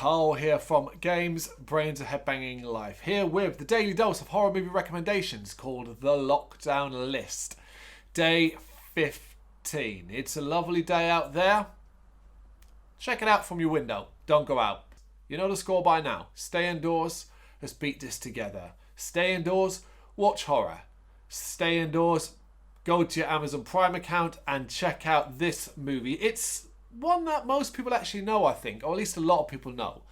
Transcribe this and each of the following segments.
Carl here from Games, Brains and Headbanging Life, here with the daily dose of horror movie recommendations called The Lockdown List. Day 15. It's a lovely day out there. Check it out from your window. Don't go out. You know the score by now. Stay indoors. Let's beat this together. Stay indoors. Watch horror. Stay indoors. Go to your Amazon Prime account and check out this movie. It's one that most people actually know, I think, or at least a lot of people know.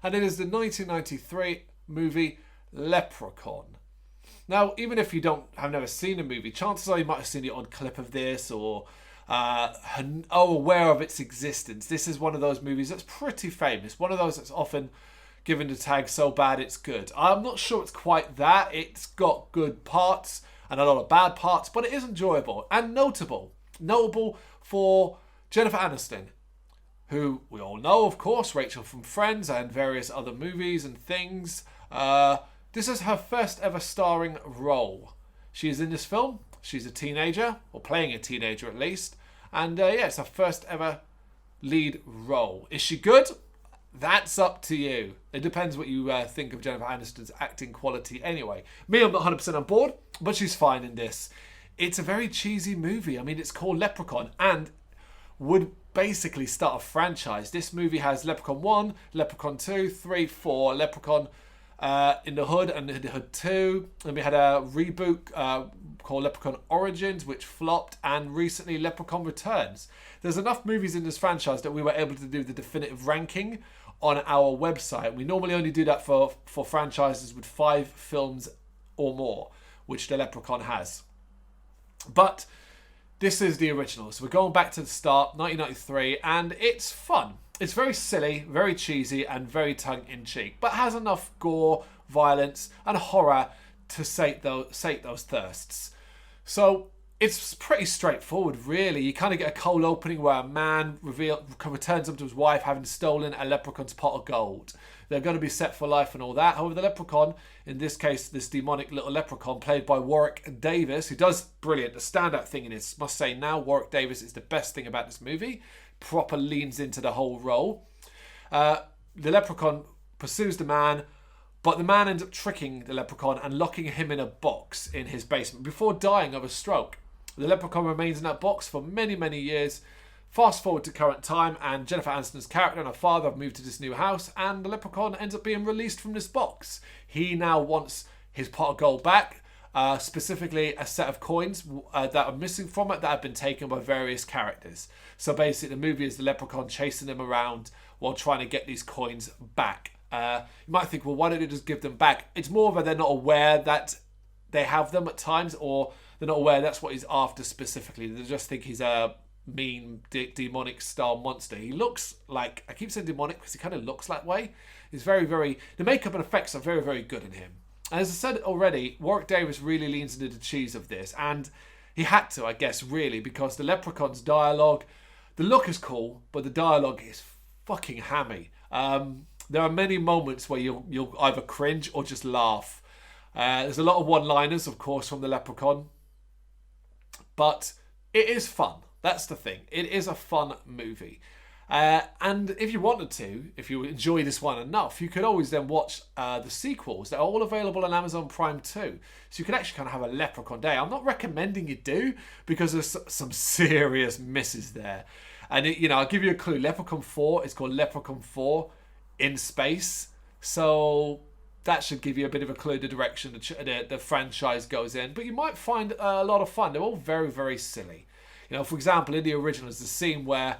And it is the 1993 movie Leprechaun. Now, even if you have never seen a movie, chances are you might have seen the odd clip of this or are aware of its existence. This is one of those movies that's pretty famous. One of those that's often given the tag so bad it's good. I'm not sure it's quite that. It's got good parts and a lot of bad parts, but it is enjoyable and notable. Notable for Jennifer Aniston, who we all know, of course, Rachel from Friends and various other movies and things. This is her first ever starring role. She is in this film. She's a teenager, or playing a teenager at least. And it's her first ever lead role. Is she good? That's up to you. It depends what you think of Jennifer Aniston's acting quality anyway. Me, I'm not 100% on board, but she's fine in this. It's a very cheesy movie. I mean, it's called Leprechaun and would basically start a franchise. This movie has Leprechaun 1, Leprechaun 2, 3, 4, Leprechaun in the Hood and in the Hood 2. And we had a reboot called Leprechaun Origins, which flopped, and recently Leprechaun Returns. There's enough movies in this franchise that we were able to do the definitive ranking on our website. We normally only do that for franchises with 5 films or more, which the Leprechaun has. But this is the original. So we're going back to the start, 1993, and it's fun. It's very silly, very cheesy, and very tongue-in-cheek, but has enough gore, violence, and horror to sate those thirsts. So it's pretty straightforward, really. You kind of get a cold opening where a man returns up to his wife having stolen a leprechaun's pot of gold. They're going to be set for life and all that. However, the leprechaun, in this case, this demonic little leprechaun played by Warwick Davis, who does brilliant. The standout thing in this, must say now, Warwick Davis is the best thing about this movie. Proper leans into the whole role. The leprechaun pursues the man, but the man ends up tricking the leprechaun and locking him in a box in his basement before dying of a stroke. The leprechaun remains in that box for many, many years. Fast forward to current time, and Jennifer Aniston's character and her father have moved to this new house, and the leprechaun ends up being released from this box. He now wants his pot of gold back, specifically a set of coins that are missing from it that have been taken by various characters. So basically the movie is the leprechaun chasing them around while trying to get these coins back. You might think, well, why don't you just give them back? It's more of a they're not aware that they have them at times, or they're not aware that's what he's after specifically. They just think he's a mean, demonic style monster. He looks like, I keep saying demonic because he kind of looks that way. He's very, very, the makeup and effects are very, very good in him. And as I said already, Warwick Davis really leans into the cheese of this, and he had to, I guess, really, because the leprechaun's dialogue, the look is cool, but the dialogue is fucking hammy. There are many moments where you'll either cringe or just laugh. There's a lot of one-liners, of course, from the leprechaun, but it is fun. That's the thing. It is a fun movie. And if you wanted to, if you enjoy this one enough, you could always then watch the sequels. They're all available on Amazon Prime too. So you can actually kind of have a Leprechaun day. I'm not recommending you do, because there's some serious misses there. And I'll give you a clue. Leprechaun 4 is called Leprechaun 4 in Space. So that should give you a bit of a clue the direction the franchise goes in. But you might find a lot of fun. They're all very, very silly. For example, in the original, there's the scene where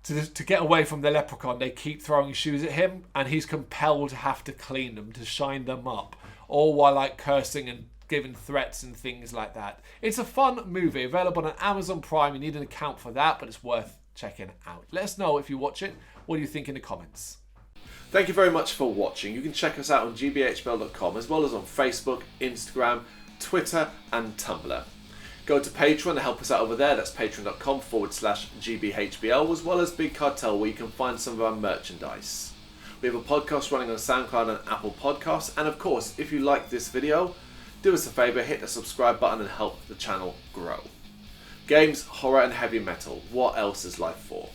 to get away from the leprechaun, they keep throwing shoes at him, and he's compelled to have to clean them, to shine them up, all while cursing and giving threats and things like that. It's a fun movie, available on Amazon Prime. You need an account for that, but it's worth checking out. Let us know if you watch it. What do you think in the comments? Thank you very much for watching. You can check us out on gbhbl.com, as well as on Facebook, Instagram, Twitter and Tumblr. Go to Patreon to help us out over there. That's patreon.com/GBHBL, as well as Big Cartel, where you can find some of our merchandise. We have a podcast running on SoundCloud and Apple Podcasts. And of course, if you like this video, do us a favour, hit the subscribe button and help the channel grow. Games, horror and heavy metal. What else is life for?